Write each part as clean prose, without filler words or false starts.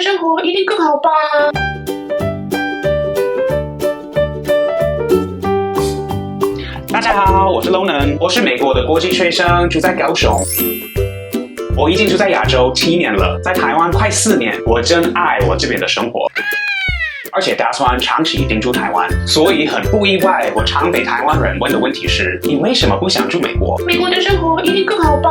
生活一定更好吧？大家好，我是 Lonan， 我是美国的国际学生，住在高雄。我已经住在亚洲7年了，在台湾快4年，我真爱我这边的生活。而且打算长期定居台湾，所以很不意外，我常被台湾人问的问题是：你为什么不想住美国？美国的生活一定更好吧？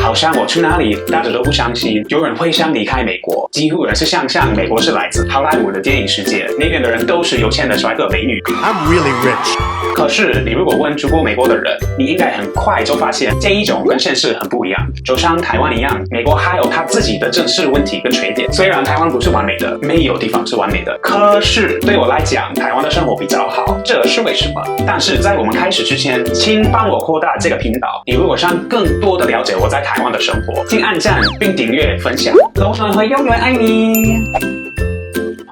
好像我去哪里，大家都不相信有人会想离开美国，几乎人是想象美国是来自好莱坞的电影世界，那边的人都是有钱的帅哥美女。I'm really rich。可是你如果问住过美国的人，你应该很快就发现这一种跟现实很不一样。就像台湾一样，美国还有它自己的正式问题跟缺点。虽然台湾不是完美的，没有地方是完美的，可是对我来讲，台湾的生活比较好，这是为什么？但是在我们开始之前，请帮我扩大这个频道。你如果想更多的了解我在台湾的生活，请按赞并订阅分享。Lonan会永远爱你。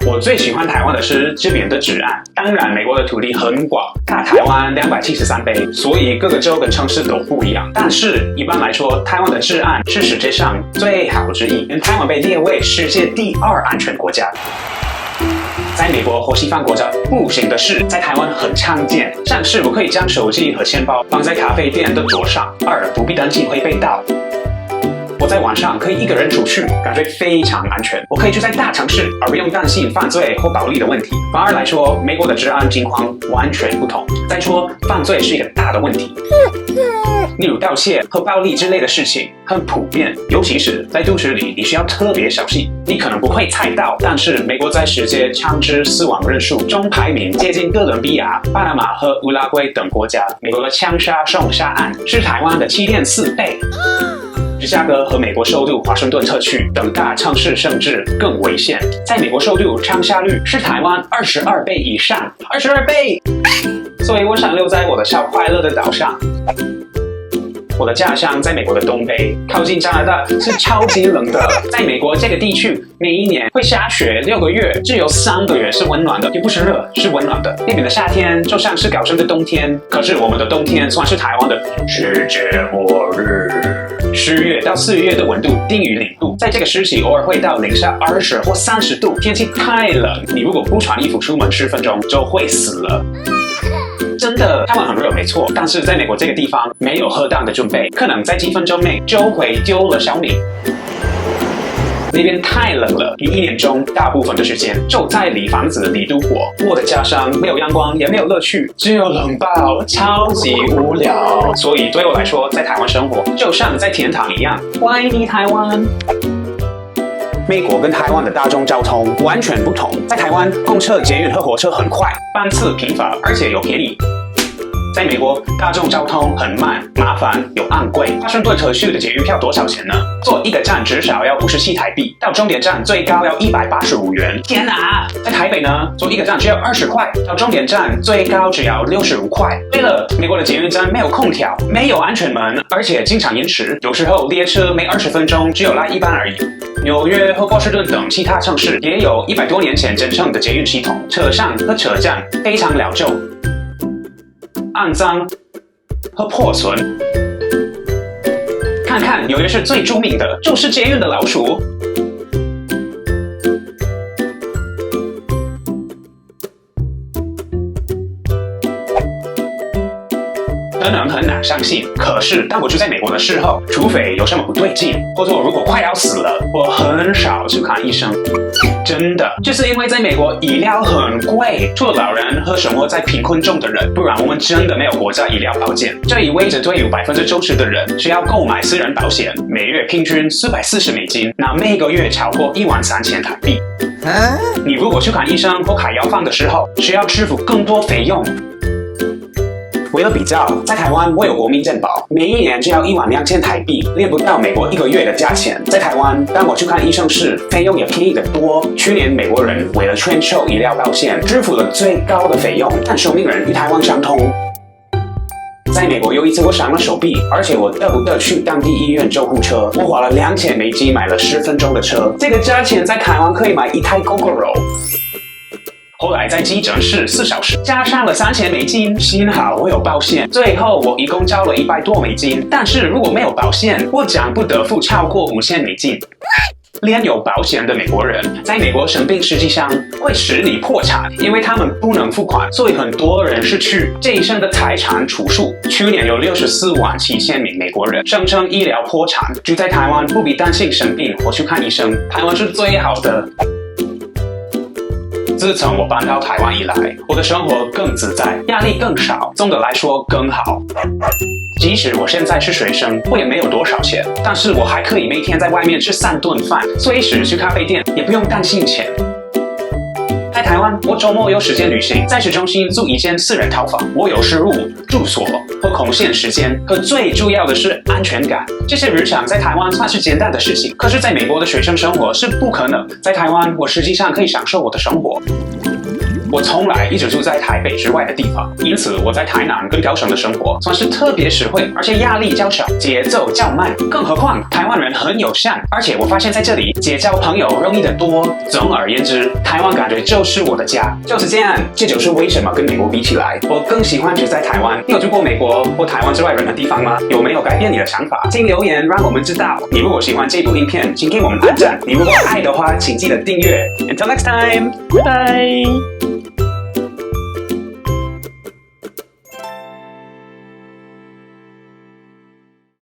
我最喜欢台湾的是这边的治安，当然美国的土地很广，大台湾273倍，所以各个州跟城市都不一样。但是一般来说，台湾的治安是世界上最好之一，台湾被列为世界第2安全国家。在美国或西方国家不行的事，在台湾很常见，像是我可以将手机和钱包放在咖啡店的桌上，2不必担心会被盗。我在晚上可以一个人出去，感觉非常安全。我可以住在大城市，而不用担心犯罪或暴力的问题。反而来说，美国的治安情况完全不同。再说，犯罪是一个大的问题，例如盗窃和暴力之类的事情很普遍，尤其是在都市里，你需要特别小心。你可能不会猜到，但是美国在世界枪支死亡人数中排名接近哥伦比亚、巴拿马和乌拉圭等国家。美国的枪杀凶杀案是台湾的7.4倍。芝加哥和美国首都华盛顿特区等大城市甚至更危险。在美国首都，枪杀率是台湾22倍以上，22倍！所以我想留在我的小快乐的岛上。我的家乡在美国的东北，靠近加拿大，是超级冷的。在美国这个地区，每一年会下雪6个月，只有3个月是温暖的，也不是热，是温暖的。那边的夏天就像是高雄的冬天，可是我们的冬天算是台湾的世界末日。10月到4月的温度低于0度，在这个时期偶尔会到-20或30度，天气太冷，你如果不穿衣服出门10分钟就会死了。真的，台湾很热没错，但是在美国这个地方没有适当的准备，可能在几分钟内就会丢了小命。那边太冷了，你1年中大部分的时间就在里房子里度过。我的家乡没有阳光，也没有乐趣，只有冷爆，超级无聊。所以对我来说，在台湾生活就像在天堂一样。怀念台湾。美国跟台湾的大众交通完全不同，在台湾，公车、捷运和火车很快，班次频繁，而且又便宜。在美国，大众交通很慢、麻烦又昂贵。华盛顿特区的捷运票多少钱呢？坐1个站至少要57台币，到终点站最高要185元。天哪！在台北呢，坐1个站只要20块，到终点站最高只要65块。对了，美国的捷运站没有空调，没有安全门，而且经常延迟，有时候列车每20分钟只有来1班而已。纽约和波士顿等其他城市也有100多年前建成的捷运系统，车上和车站非常老旧、肮脏和破损。看看纽约市最著名的就是捷运的老鼠。可能很难相信，可是当我住在美国的时候，除非有什么不对劲，或者我如果快要死了，我很少去看医生。真的，就是因为在美国医疗很贵，除了老人和生活在贫困中的人，不然我们真的没有国家医疗保健。这意味着对于90%的人需要购买私人保险，每月平均440美金，那每个月超过13000台币。你如果去看医生或开药方的时候，需要支付更多费用。为了比较，在台湾我有国民健保，每一年只要12000台币，连不到美国1个月的价钱。在台湾，当我去看医生时，费用也便宜得多。去年美国人为了全球医疗保险，支付了最高的费用，但受命人与台湾相同。在美国有一次我伤了手臂，而且我得不得去当地医院救护车，我花了2000美金买了10分钟的车，这个价钱在台湾可以买1台 Gogoro。后来在急诊室4小时，加上了3000美金，幸好我有保险，最后我一共交了100多美金。但是如果没有保险，我将不得付超过5000美金。连有保险的美国人在美国生病，实际上会使你破产，因为他们不能付款，所以很多人失去这一生的财产储蓄。去年有64.7万名美国人声称医疗破产。住在台湾不必担心生病或去看医生，台湾是最好的。自从我搬到台湾以来，我的生活更自在，压力更少，总的来说更好。即使我现在是学生，我也没有多少钱，但是我还可以每天在外面吃3顿饭，随时去咖啡店，也不用担心钱。在台湾，我周末有时间旅行，在市中心租一间私人套房，我有食物、住所和空闲时间，和最重要的是安全感。这些日常在台湾算是简单的事情，可是在美国的学生生活是不可能。在台湾，我实际上可以享受我的生活。我从来一直住在台北之外的地方，因此我在台南跟高雄的生活算是特别实惠，而且压力较小，节奏较慢。更何况台湾人很友善，而且我发现在这里结交朋友容易得多。总而言之，台湾感觉就是我的家，就是这样。这就是为什么跟美国比起来，我更喜欢住在台湾。你有住过美国或台湾之外任何地方吗？有没有改变你的想法？请留言让我们知道。你如果喜欢这部影片，请给我们按赞。你如果爱的话，请记得订阅。Until next time，拜拜。